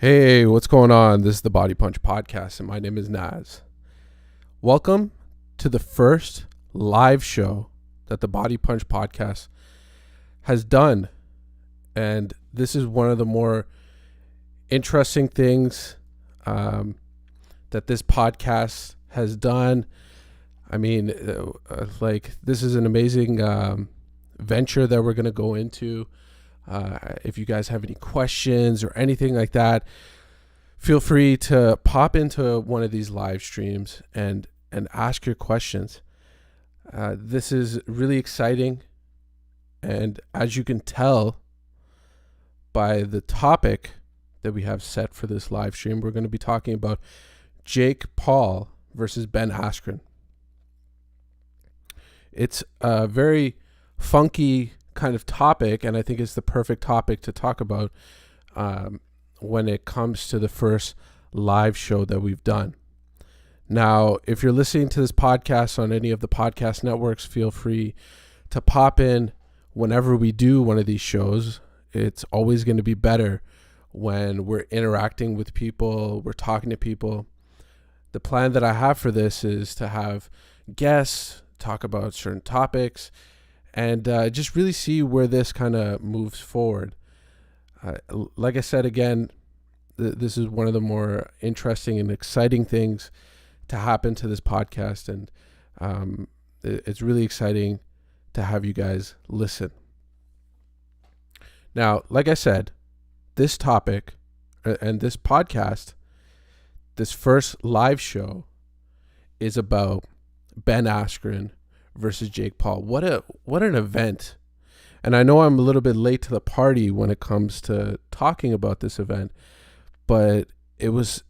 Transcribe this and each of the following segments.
Hey, what's going on? This is the Body Punch Podcast, and my name is Naz. Welcome to the first live show that the Body Punch Podcast has done. And this is one of the more interesting things that this podcast has done. I mean, this is an amazing venture that we're going to go into. If you guys have any questions or anything like that, feel free to pop into one of these live streams and ask your questions. This is really exciting. And as you can tell by the topic that we have set for this live stream, we're going to be talking about Jake Paul versus Ben Askren. It's a very funky kind of topic, and I think it's the perfect topic to talk about when it comes to the first live show that we've done. Now, if you're listening to this podcast on any of the podcast networks, feel free to pop in whenever we do one of these shows. It's always going to be better when we're interacting with people, we're talking to people. The plan that I have for this is to have guests talk about certain topics and just really see where this kind of moves forward. Like I said, again, this is one of the more interesting and exciting things to happen to this podcast, and it's really exciting to have you guys listen. Now, like I said, this topic and this podcast, this first live show, is about Ben Askren versus Jake Paul. What an event. And I know I'm a little bit late to the party when it comes to talking about this event, but it was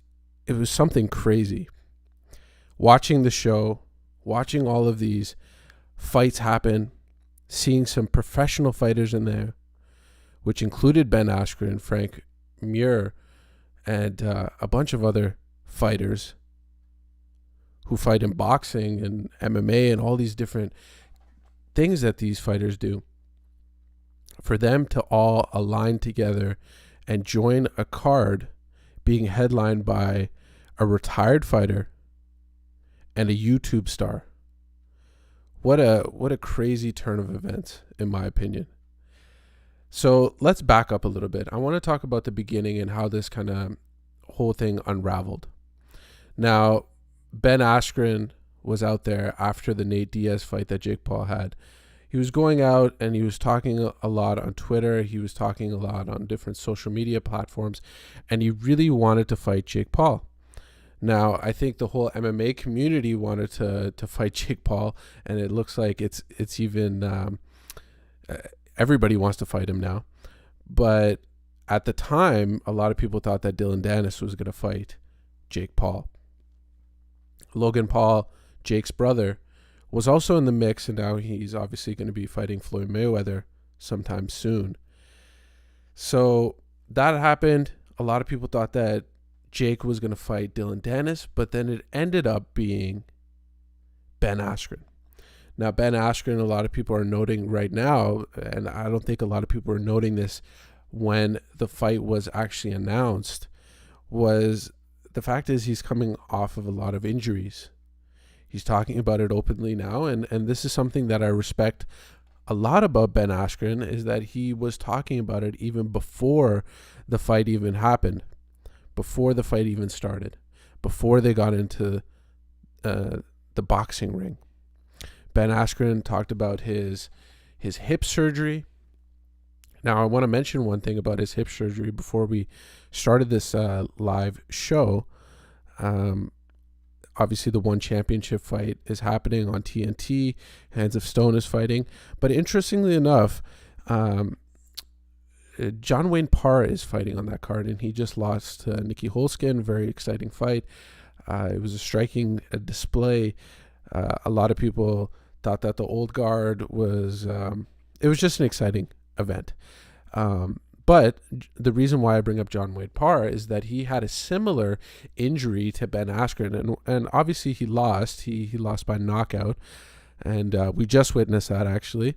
something crazy. Watching the show, watching all of these fights happen, seeing some professional fighters in there, which included Ben Askren, Frank Mir, and a bunch of other fighters who fight in boxing and MMA and all these different things that these fighters do. For them to all align together and join a card being headlined by a retired fighter and a YouTube star. What a crazy turn of events, in my opinion. So let's back up a little bit. I want to talk about the beginning and how this kind of whole thing unraveled. Now, Ben Askren was out there after the Nate Diaz fight that Jake Paul had. He was going out and he was talking a lot on Twitter. He was talking a lot on different social media platforms, and he really wanted to fight Jake Paul. Now, I think the whole MMA community wanted to fight Jake Paul, and it looks like it's even everybody wants to fight him now. But at the time, a lot of people thought that Dylan Dennis was going to fight Jake Paul. Logan Paul, Jake's brother, was also in the mix, and now he's obviously going to be fighting Floyd Mayweather sometime soon. So that happened. A lot of people thought that Jake was going to fight Dylan Dennis, but then it ended up being Ben Askren. Now, Ben Askren, a lot of people are noting right now, and I don't think a lot of people were noting this when the fight was actually announced, was the fact is he's coming off of a lot of injuries. He's talking about it openly now, and this is something that I respect a lot about Ben Askren, is that he was talking about it even before the fight even happened, before the fight even started, before they got into the boxing ring. Ben Askren talked about his hip surgery. Now, I want to mention one thing about his hip surgery before we started this live show. Obviously, the One Championship fight is happening on TNT. Hands of Stone is fighting. But interestingly enough, John Wayne Parr is fighting on that card, and he just lost to Nikki Holzken. Very exciting fight. It was a striking display. A lot of people thought that the old guard was... it was just an exciting event. But the reason why I bring up John Wayne Parr is that he had a similar injury to Ben Askren, and obviously he lost. He lost by knockout, and we just witnessed that, actually.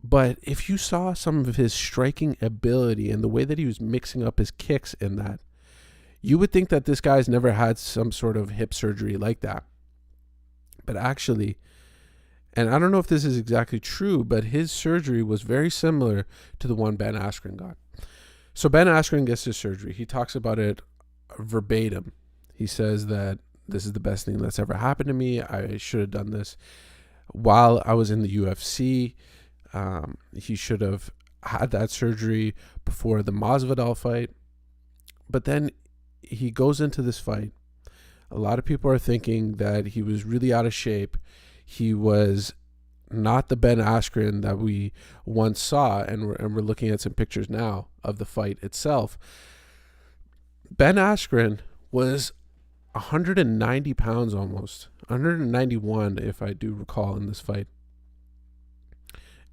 But if you saw some of his striking ability and the way that he was mixing up his kicks in that, you would think that this guy's never had some sort of hip surgery like that. But actually, and I don't know if this is exactly true, but his surgery was very similar to the one Ben Askren got. So Ben Askren gets his surgery. He talks about it verbatim. He says that this is the best thing that's ever happened to me. I should have done this while I was in the UFC. He should have had that surgery before the Masvidal fight. But then he goes into this fight. A lot of people are thinking that he was really out of shape. He was not the Ben Askren that we once saw, and we're looking at some pictures now of the fight itself. Ben Askren was 190 pounds almost, 191 if I do recall in this fight.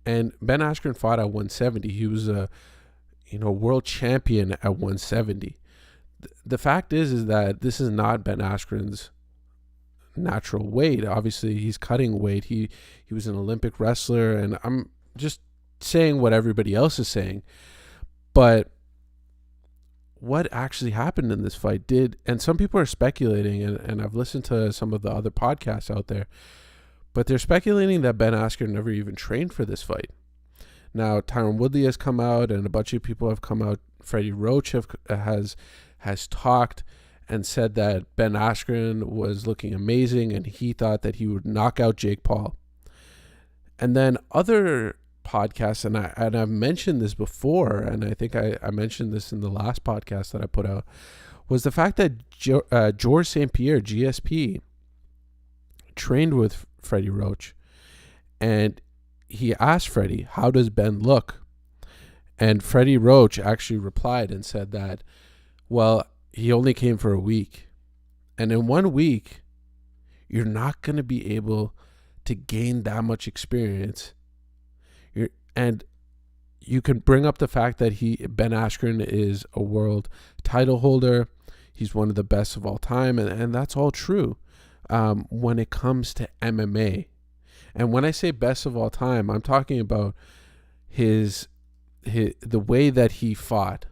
And Ben Askren fought at 170. He was a world champion at 170. The fact is that this is not Ben Askren's natural weight. Obviously, he's cutting weight. He was an Olympic wrestler, and I'm just saying what everybody else is saying. But what actually happened in this fight and some people are speculating, and I've listened to some of the other podcasts out there, but they're speculating that Ben Askren never even trained for this fight. Now, Tyron Woodley has come out, and a bunch of people have come out. Freddie Roach has talked and said that Ben Askren was looking amazing, and he thought that he would knock out Jake Paul. And then other podcasts, and I've mentioned this before, and I think I mentioned this in the last podcast that I put out, was the fact that Georges St-Pierre, GSP, trained with Freddie Roach, and he asked Freddie, how does Ben look? And Freddie Roach actually replied and said that, well, he only came for a week. And in 1 week, you're not going to be able to gain that much experience. And you can bring up the fact that Ben Askren is a world title holder. He's one of the best of all time. And that's all true when it comes to MMA. And when I say best of all time, I'm talking about the way that he fought,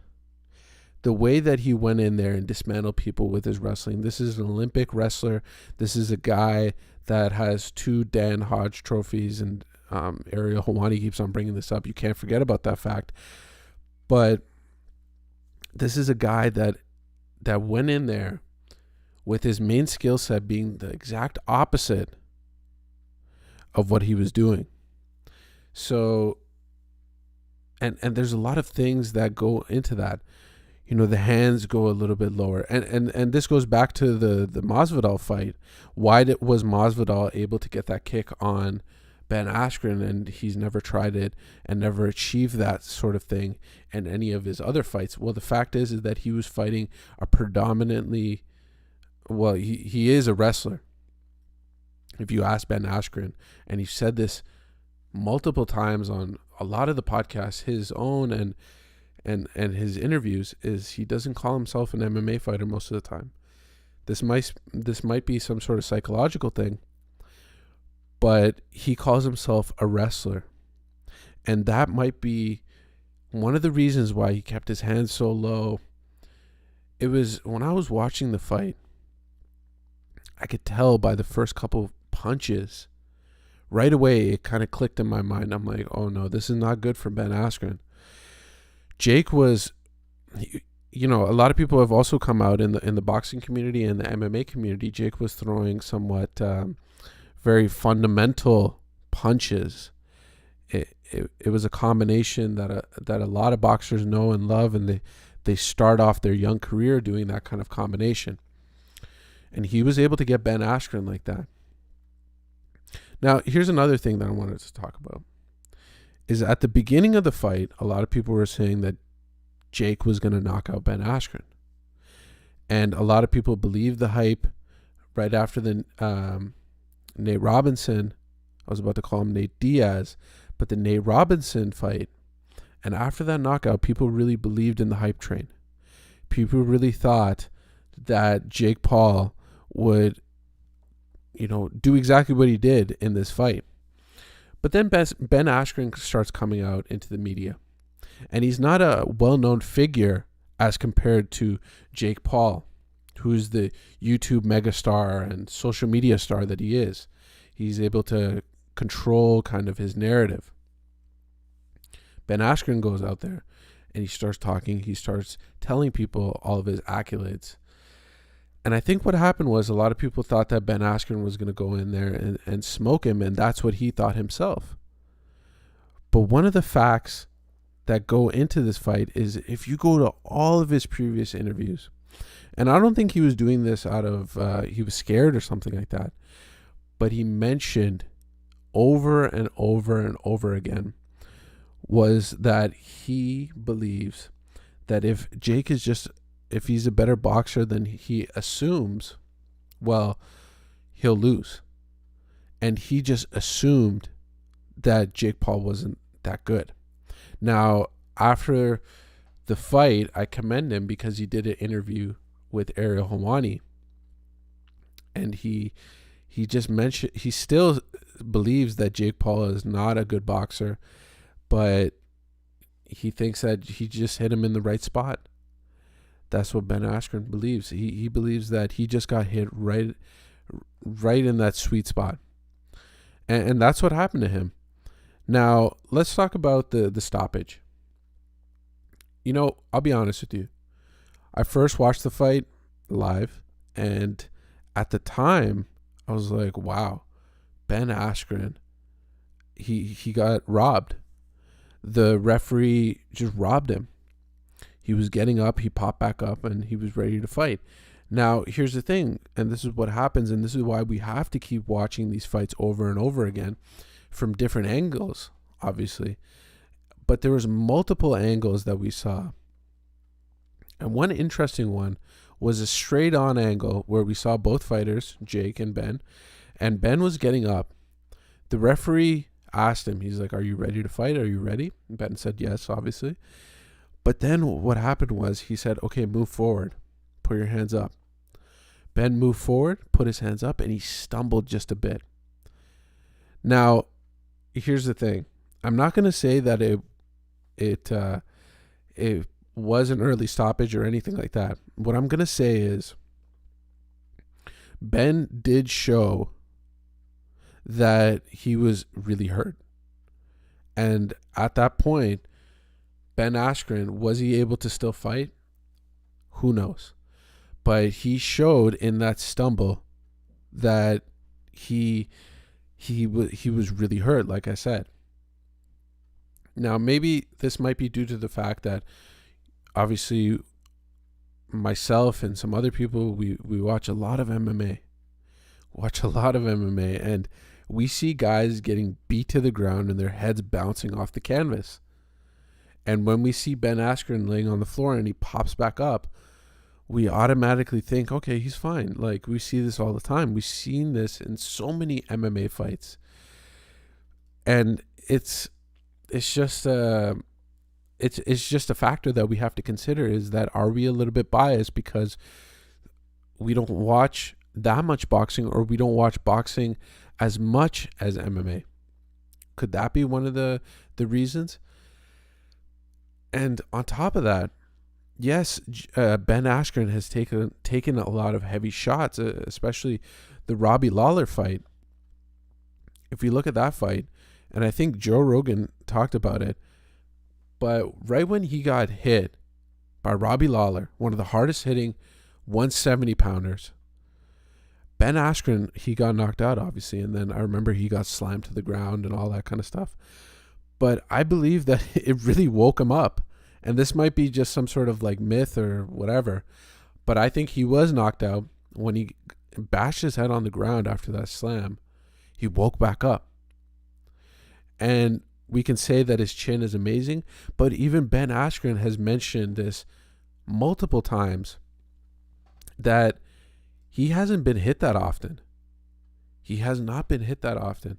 the way that he went in there and dismantled people with his wrestling. This is an Olympic wrestler. This is a guy that has 2 Dan Hodge trophies, and Ariel Helwani keeps on bringing this up. You can't forget about that fact. But this is a guy that went in there with his main skill set being the exact opposite of what he was doing. So, and there's a lot of things that go into that. The hands go a little bit lower. And this goes back to the Masvidal fight. Why was Masvidal able to get that kick on Ben Askren, and he's never tried it and never achieved that sort of thing in any of his other fights? Well, the fact is that he was fighting a predominantly, well, he is a wrestler. If you ask Ben Askren, and he said this multiple times on a lot of the podcasts, his own and his interviews, is he doesn't call himself an MMA fighter most of the time. This might be some sort of psychological thing, but he calls himself a wrestler. And that might be one of the reasons why he kept his hands so low. It was when I was watching the fight, I could tell by the first couple punches, right away it kind of clicked in my mind. I'm like, oh no, this is not good for Ben Askren. Jake was, a lot of people have also come out in the boxing community and the MMA community. Jake was throwing somewhat very fundamental punches. It was a combination that a lot of boxers know and love, and they start off their young career doing that kind of combination. And he was able to get Ben Askren like that. Now, here's another thing that I wanted to talk about. Is at the beginning of the fight, a lot of people were saying that Jake was going to knock out Ben Askren. And a lot of people believed the hype. Right after the Nate Robinson, I was about to call him Nate Diaz, but the Nate Robinson fight, and after that knockout, people really believed in the hype train. People really thought that Jake Paul would, do exactly what he did in this fight. But then Ben Askren starts coming out into the media. And he's not a well-known figure as compared to Jake Paul, who's the YouTube megastar and social media star that he is. He's able to control kind of his narrative. Ben Askren goes out there and he starts talking. He starts telling people all of his accolades. And I think what happened was a lot of people thought that Ben Askren was going to go in there and smoke him, and that's what he thought himself. But one of the facts that go into this fight is if you go to all of his previous interviews, and I don't think he was doing this out of, he was scared or something like that, but he mentioned over and over and over again was that he believes that if he's a better boxer than he assumes, well, he'll lose. And he just assumed that Jake Paul wasn't that good. Now, after the fight, I commend him because he did an interview with Ariel Helwani. And he just mentioned, he still believes that Jake Paul is not a good boxer, but he thinks that he just hit him in the right spot. That's what Ben Askren believes. He believes that he just got hit right in that sweet spot. And that's what happened to him. Now, let's talk about the stoppage. You know, I'll be honest with you. I first watched the fight live, and at the time, I was like, wow, Ben Askren, he got robbed. The referee just robbed him. He was getting up, he popped back up, and he was ready to fight. Now, here's the thing, and this is what happens, and this is why we have to keep watching these fights over and over again from different angles, obviously. But there was multiple angles that we saw. And one interesting one was a straight-on angle where we saw both fighters, Jake and Ben was getting up. The referee asked him, he's like, "Are you ready to fight? Are you ready?" And Ben said yes, obviously. But then what happened was he said, "Okay, move forward. Put your hands up." Ben moved forward, put his hands up, and he stumbled just a bit. Now, here's the thing. I'm not going to say that it was an early stoppage or anything like that. What I'm going to say is Ben did show that he was really hurt. And at that point, Ben Askren, was he able to still fight? Who knows? But he showed in that stumble that he was really hurt, like I said. Now, maybe this might be due to the fact that obviously myself and some other people, we watch a lot of MMA. And we see guys getting beat to the ground and their heads bouncing off the canvas. And when we see Ben Askren laying on the floor and he pops back up, we automatically think, okay, he's fine. Like, we see this all the time. We've seen this in so many MMA fights. And it's just a factor that we have to consider, is that are we a little bit biased because we don't watch that much boxing, or we don't watch boxing as much as MMA? Could that be one of the reasons? And on top of that, yes, Ben Askren has taken a lot of heavy shots, especially the Robbie Lawler fight. If we look at that fight, and I think Joe Rogan talked about it, but right when he got hit by Robbie Lawler, one of the hardest hitting 170-pounders, Ben Askren, he got knocked out, obviously, and then I remember he got slammed to the ground and all that kind of stuff. But I believe that it really woke him up. And this might be just some sort of like myth or whatever, but I think he was knocked out. When he bashed his head on the ground after that slam, he woke back up. And we can say that his chin is amazing, but even Ben Askren has mentioned this multiple times, that he hasn't been hit that often. He has not been hit that often.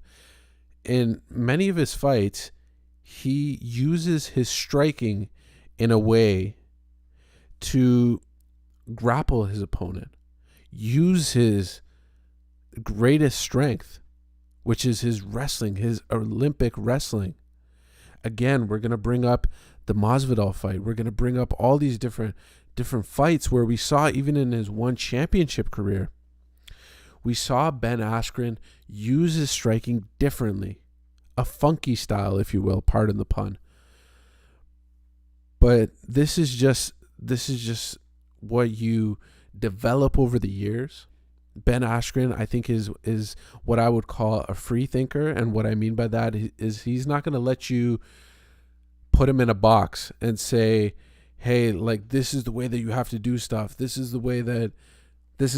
In many of his fights, he uses his striking in a way to grapple his opponent, use his greatest strength, which is his wrestling, his Olympic wrestling. Again, we're going to bring up the Masvidal fight. We're going to bring up all these different fights where we saw, even in his one championship career, we saw Ben Askren use his striking differently. A funky style, if you will, pardon the pun. But this is just what you develop over the years. Ben Askren, I think, is what I would call a free thinker. And what I mean by that is he's not going to let you put him in a box and say, hey, like, this is the way that you have to do stuff. This is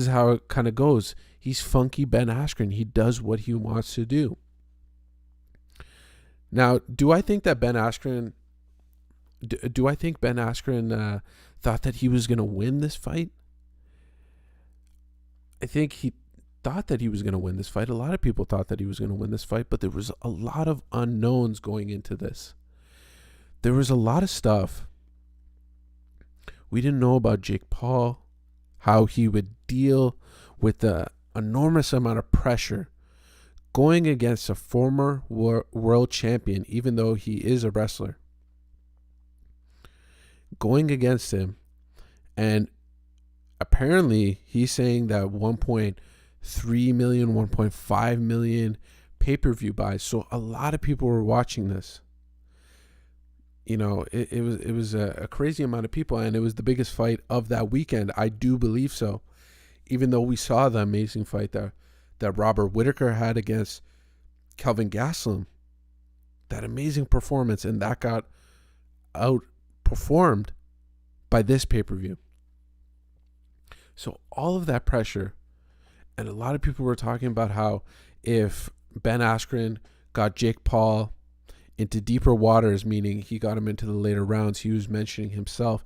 how it kind of goes. He's funky Ben Askren. He does what he wants to do. Now, do I think Ben Askren thought that he was going to win this fight? I think he thought that he was going to win this fight. A lot of people thought that he was going to win this fight, but there was a lot of unknowns going into this. There was a lot of stuff we didn't know about Jake Paul, how he would deal with the enormous amount of pressure going against a former world champion, even though he is a wrestler. Going against him, and apparently he's saying that 1.3 million, 1.5 million pay-per-view buys. So a lot of people were watching this. You know, it was a crazy amount of people, and it was the biggest fight of that weekend. I do believe so. Even though we saw the amazing fight that Robert Whittaker had against Kelvin Gastelum, that amazing performance, and that got outperformed by this pay-per-view. So all of that pressure, and a lot of people were talking about how if Ben Askren got Jake Paul into deeper waters, meaning he got him into the later rounds, he was mentioning himself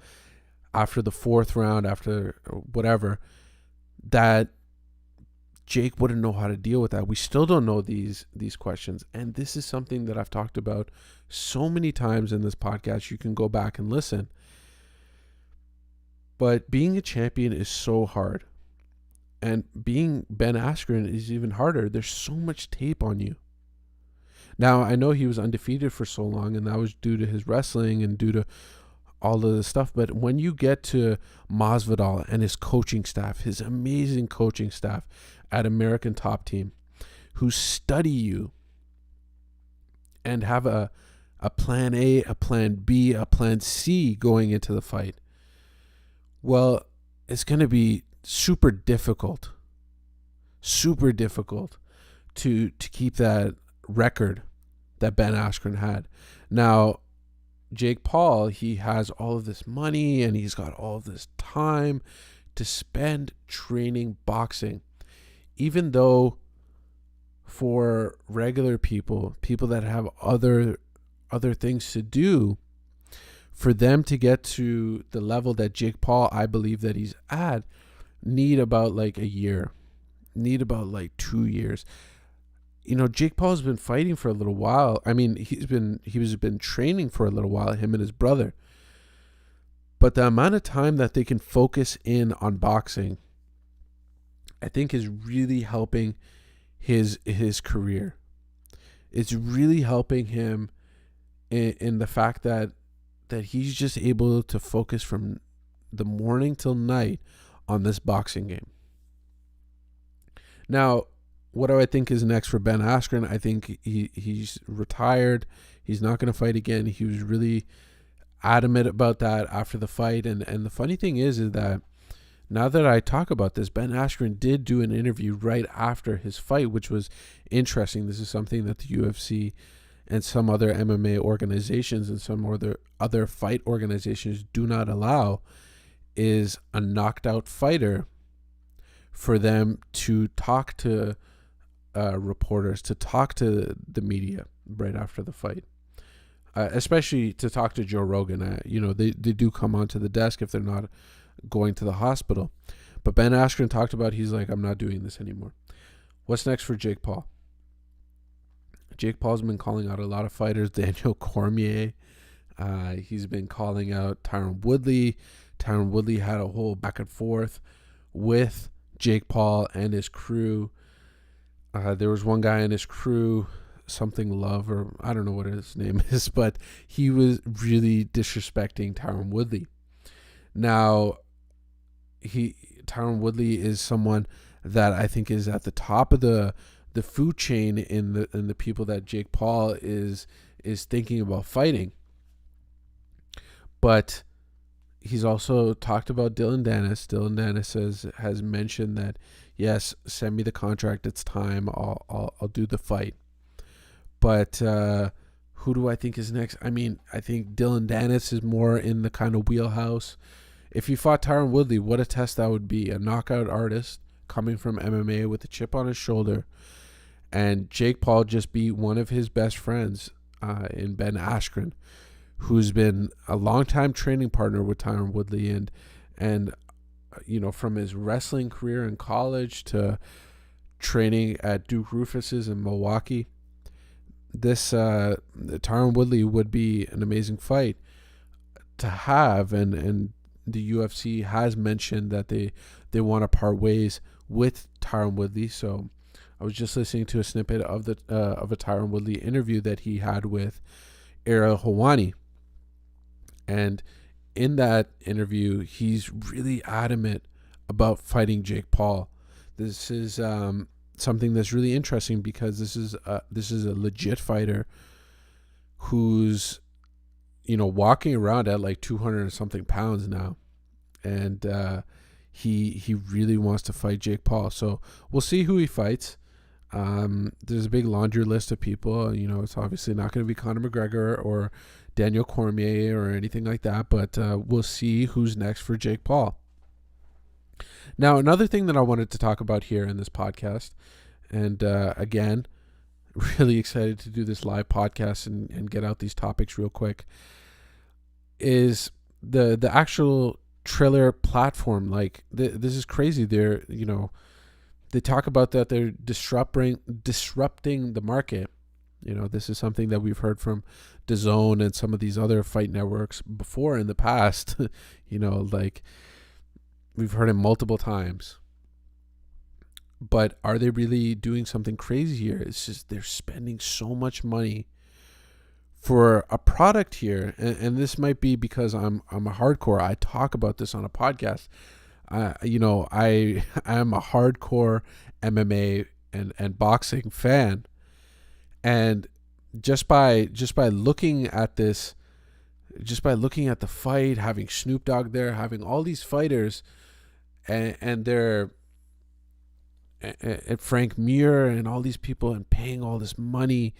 after the fourth round, after whatever, that Jake wouldn't know how to deal with that. We still don't know these questions. And this is something that I've talked about so many times in this podcast. You can go back and listen. But being a champion is so hard. And being Ben Askren is even harder. There's so much tape on you. Now, I know he was undefeated for so long, and that was due to his wrestling and due to all of the stuff. But when you get to Masvidal and his coaching staff, his amazing coaching staff at American Top Team, who study you and have a plan A, a plan B, a plan C going into the fight, well, it's going to be super difficult to keep that record that Ben Askren had. Now, Jake Paul, he has all of this money and he's got all of this time to spend training boxing. Even though for regular people that have other things to do, for them to get to the level that Jake Paul, I believe that he's at, need about like a year, need about like 2 years. You know, Jake Paul's been fighting for a little while. I mean, he's been training for a little while, him and his brother. But the amount of time that they can focus in on boxing, I think, is really helping his career. It's really helping him in the fact that he's just able to focus from the morning till night on this boxing game. Now, what do I think is next for Ben Askren? I think he's retired. He's not going to fight again. He was really adamant about that after the fight. And the funny thing is that now that I talk about this, Ben Askren did do an interview right after his fight, which was interesting. This is something that the UFC and some other MMA organizations and some other fight organizations do not allow, is a knocked out fighter for them to talk to reporters, to talk to the media right after the fight, especially to talk to Joe Rogan. They do come onto the desk if they're not going to the hospital. But Ben Askren talked about, he's like, I'm not doing this anymore. What's next for Jake Paul? Jake Paul's been calling out a lot of fighters. Daniel Cormier. He's been calling out Tyron Woodley. Tyron Woodley had a whole back and forth with Jake Paul and his crew. There was one guy in his crew, something Love, or I don't know what his name is, but he was really disrespecting Tyron Woodley. Now, Tyron Woodley is someone that I think is at the top of the food chain in the people that Jake Paul is thinking about fighting. But he's also talked about Dylan Dennis. Dylan Dennis has mentioned that, yes, send me the contract. It's time. I'll do the fight. But who do I think is next? I mean, I think Dylan Dennis is more in the kind of wheelhouse. If he fought Tyron Woodley, what a test that would be. A knockout artist coming from MMA with a chip on his shoulder. And Jake Paul just beat one of his best friends in Ben Askren, who's been a longtime training partner with Tyron Woodley. And from his wrestling career in college to training at Duke Rufus's in Milwaukee, this Tyron Woodley would be an amazing fight to have. And the UFC has mentioned that they want to part ways with Tyron Woodley. So I was just listening to a snippet of a Tyron Woodley interview that he had with Ariel Helwani. And in that interview, he's really adamant about fighting Jake Paul. This is something that's really interesting because this is a legit fighter who's walking around at like 200 and something pounds now, and he really wants to fight Jake Paul. So we'll see who he fights. There's a big laundry list of people. It's obviously not going to be Conor McGregor or Daniel Cormier or anything like that, but we'll see who's next for Jake Paul. Now, another thing that I wanted to talk about here in this podcast, and again, really excited to do this live podcast and get out these topics real quick, is the actual Triller platform. Like, this is crazy. They talk about that they're disrupting the market. This is something that we've heard from DAZN and some of these other fight networks before in the past. Like, we've heard it multiple times. But are they really doing something crazy here? It's just they're spending so much money for a product here. And this might be because I'm a hardcore. I talk about this on a podcast. I am a hardcore MMA and boxing fan. And just by looking at this, just by looking at the fight, having Snoop Dogg there, having all these fighters, and they're and Frank Mir and all these people, and paying all this money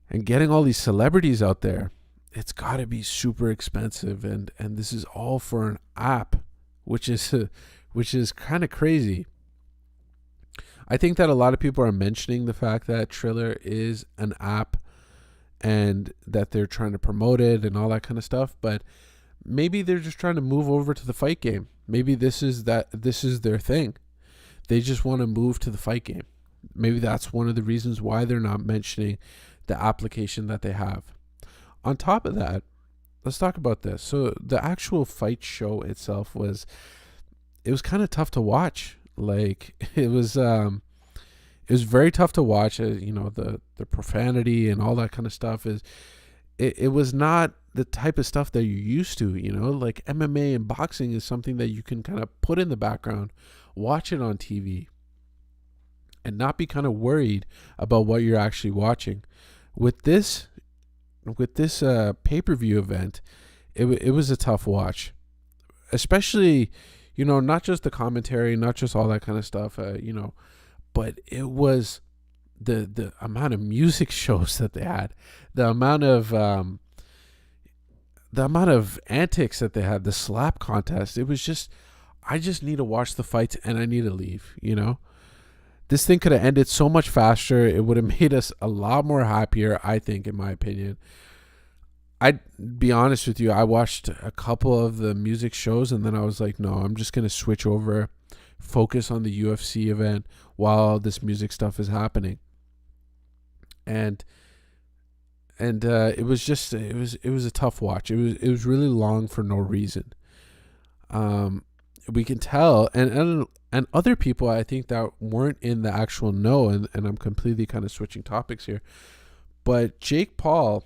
and getting all these celebrities out there, it's got to be super expensive. And this is all for an app, which is kind of crazy. I think that a lot of people are mentioning the fact that Triller is an app and that they're trying to promote it and all that kind of stuff, but maybe they're just trying to move over to the fight game. Maybe this is their thing. They just want to move to the fight game. Maybe that's one of the reasons why they're not mentioning the application that they have. On top of that, let's talk about this. So the actual fight show itself was kind of tough to watch. Like, it was very tough to watch. The profanity and all that kind of stuff it was not the type of stuff that you're used to. Like MMA and boxing is something that you can kind of put in the background, watch it on TV, and not be kind of worried about what you're actually watching. With this pay-per-view event, it was a tough watch, especially not just the commentary, not just all that kind of stuff, but it was the amount of music shows that they had, the amount of antics that they had, the slap contest. It was just, I just need to watch the fights and I need to leave. This thing could have ended so much faster. It would have made us a lot more happier, I think, in my opinion. I'd be honest with you, I watched a couple of the music shows and then I was like, no, I'm just going to switch over, focus on the UFC event while this music stuff is happening. And it was just, it was a tough watch. It was really long for no reason. we can tell, and other people I think that weren't in the actual know, and I'm completely kind of switching topics here, but Jake Paul,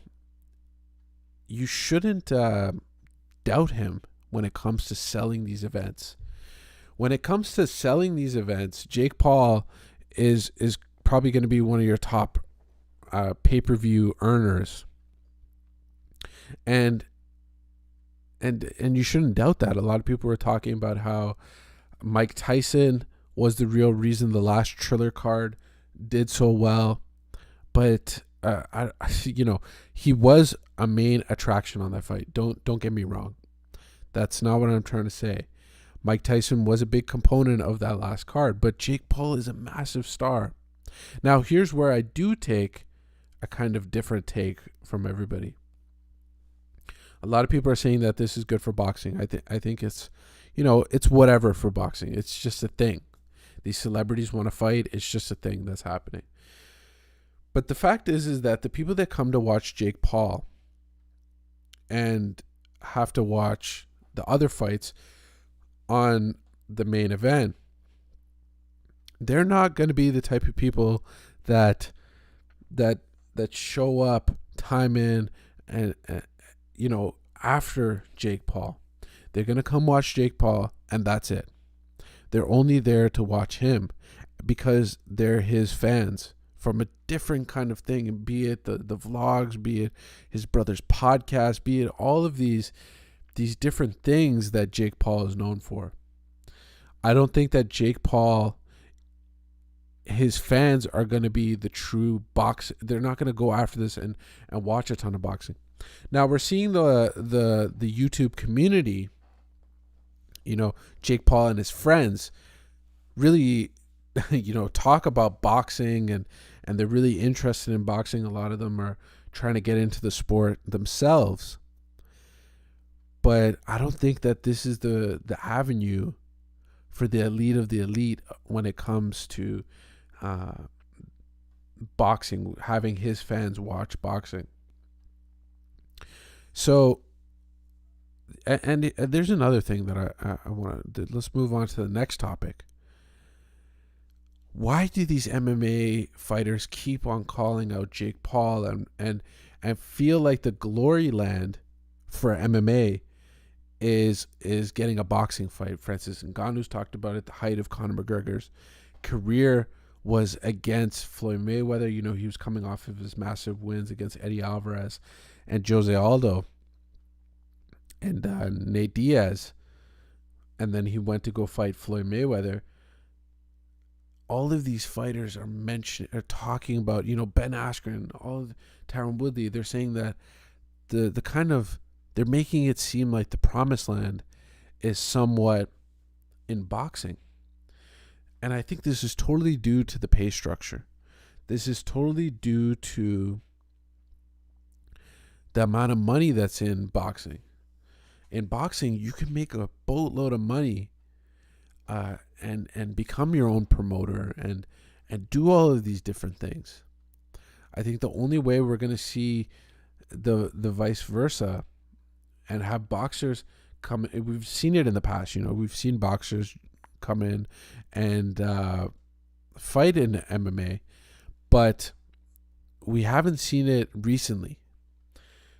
you shouldn't doubt him when it comes to selling these events. When it comes to selling these events, Jake Paul is probably going to be one of your top pay-per-view earners, and you shouldn't doubt that. A lot of people were talking about how Mike Tyson was the real reason the last Triller card did so well, but he was a main attraction on that fight. Don't get me wrong. That's not what I'm trying to say. Mike Tyson was a big component of that last card, but Jake Paul is a massive star. Now, here's where I do take a kind of different take from everybody. A lot of people are saying that this is good for boxing. I think it's, it's whatever for boxing. It's just a thing. These celebrities want to fight. It's just a thing that's happening. But the fact is that the people that come to watch Jake Paul and have to watch the other fights on the main event, they're not going to be the type of people that show up time in and after Jake Paul. They're going to come watch Jake Paul, and that's it. They're only there to watch him because they're his fans from a different kind of thing, be it the vlogs, be it his brother's podcast, be it all of these different things that Jake Paul is known for. I don't think that Jake Paul, his fans are going to be the true box. They're not going to go after this and watch a ton of boxing. Now we're seeing the YouTube community, Jake Paul and his friends really, talk about boxing and they're really interested in boxing. A lot of them are trying to get into the sport themselves. But I don't think that this is the avenue for the elite of the elite when it comes to boxing, having his fans watch boxing. So, and there's another thing that I want to, let's move on to the next topic. Why do these MMA fighters keep on calling out Jake Paul and feel like the glory land for MMA is getting a boxing fight? Francis Ngannou's talked about it. The height of Conor McGregor's career was against Floyd Mayweather. He was coming off of his massive wins against Eddie Alvarez and Jose Aldo and Nate Diaz. And then he went to go fight Floyd Mayweather. All of these fighters are talking about, Ben Askren, all of Tyron Woodley. They're saying that the kind of, they're making it seem like the promised land is somewhat in boxing. And I think this is totally due to the pay structure. This is totally due to the amount of money that's in boxing. In boxing, you can make a boatload of money and become your own promoter and do all of these different things. I think the only way we're going to see the vice versa and have boxers come, we've seen it in the past, we've seen boxers come in and fight in MMA, but we haven't seen it recently.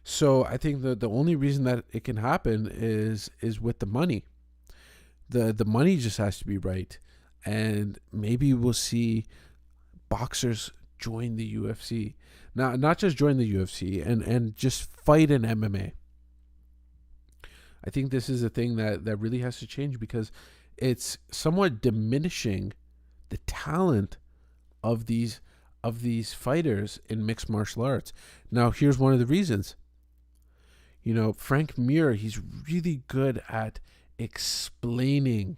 So I think that the only reason that it can happen is with the money. The money just has to be right. And maybe we'll see boxers join the UFC. Not just join the UFC and just fight in MMA. I think this is a thing that really has to change because it's somewhat diminishing the talent of these fighters in mixed martial arts. Now, here's one of the reasons. Frank Mir, he's really good at explaining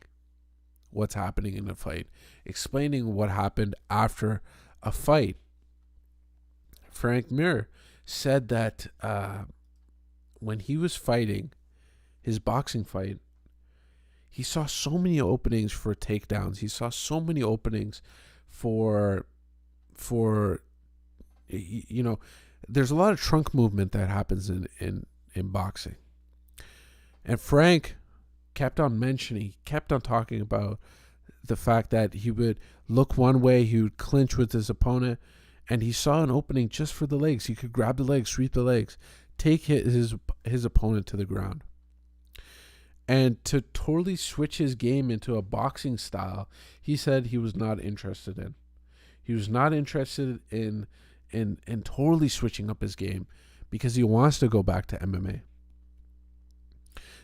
what's happening in a fight, explaining what happened after a fight. Frank Mir said that when he was fighting his boxing fight, he saw so many openings for takedowns. He saw so many openings for there's a lot of trunk movement that happens in boxing. And Frank kept on mentioning, kept on talking about the fact that he would look one way, he would clinch with his opponent, and he saw an opening just for the legs. He could grab the legs, sweep the legs, take his opponent to the ground. And to totally switch his game into a boxing style, he said he was not interested in. He was not interested in totally switching up his game because he wants to go back to MMA.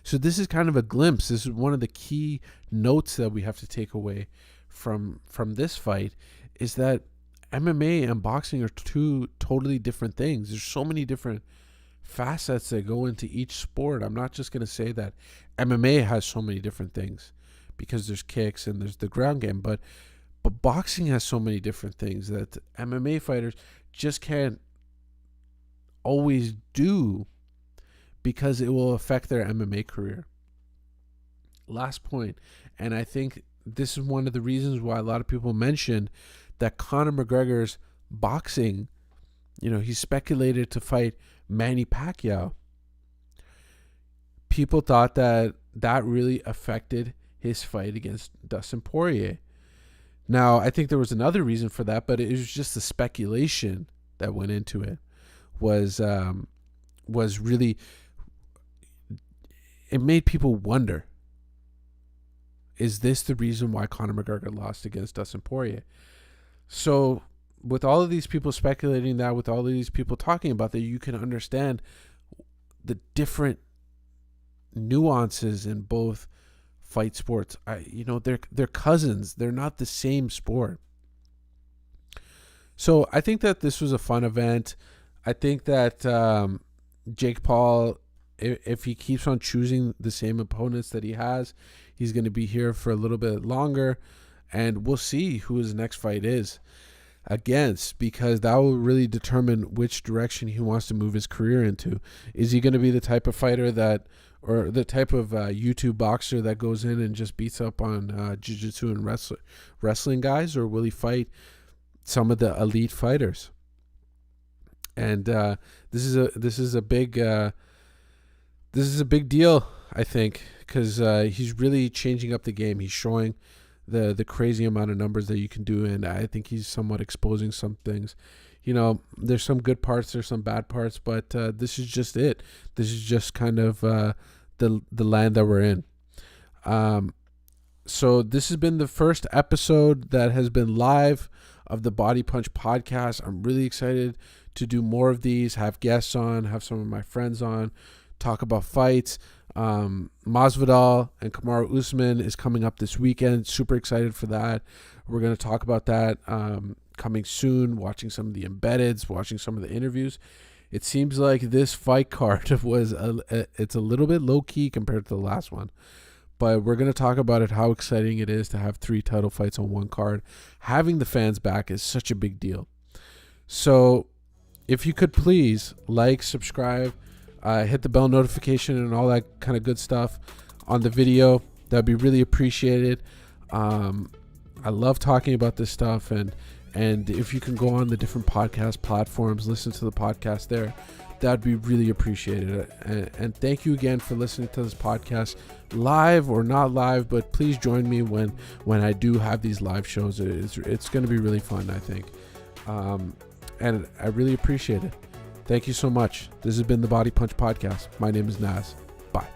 So this is kind of a glimpse. This is one of the key notes that we have to take away from this fight, is that MMA and boxing are two totally different things. There's so many different facets that go into each sport. I'm not just going to say that MMA has so many different things because there's kicks and there's the ground game, but boxing has so many different things that MMA fighters just can't always do because it will affect their MMA career. Last point, and I think this is one of the reasons why a lot of people mentioned that Conor McGregor's boxing, he's speculated to fight Manny Pacquiao. People thought that really affected his fight against Dustin Poirier. Now, I think there was another reason for that, but it was just the speculation that went into it was really, it made people wonder, is this the reason why Conor McGregor lost against Dustin Poirier? So with all of these people speculating that, with all of these people talking about that, you can understand the different nuances in both fight sports. They're cousins. They're not the same sport. So I think that this was a fun event. I think that Jake Paul, if he keeps on choosing the same opponents that he has, he's going to be here for a little bit longer, and we'll see who his next fight is against, because that will really determine which direction he wants to move his career into. Is he going to be the type of fighter that, or the type of YouTube boxer that goes in and just beats up on jiu-jitsu and wrestling guys, or will he fight some of the elite fighters? And this is a big deal, I think, because he's really changing up the game. He's showing the crazy amount of numbers that you can do, and I think he's somewhat exposing some things. There's some good parts, there's some bad parts, but this is just it. This is just kind of the land that we're in. So this has been the first episode that has been live of the Body Punch podcast. I'm really excited to do more of these, have guests on, have some of my friends on, talk about fights. Masvidal and Kamaru Usman is coming up this weekend. Super excited for that. We're going to talk about that coming soon, watching some of the embeddeds, watching some of the interviews. It seems like this fight card was it's a little bit low-key compared to the last one. But we're going to talk about it, how exciting it is to have 3 title fights on one card. Having the fans back is such a big deal. So if you could please like, subscribe, hit the bell notification and all that kind of good stuff on the video, that'd be really appreciated. I love talking about this stuff, and if you can go on the different podcast platforms, listen to the podcast there, that'd be really appreciated. And thank you again for listening to this podcast, live or not live, but please join me when I do have these live shows. It's going to be really fun, I think, and I really appreciate it. Thank you so much. This has been the Body Punch podcast. My name is Naz. Bye.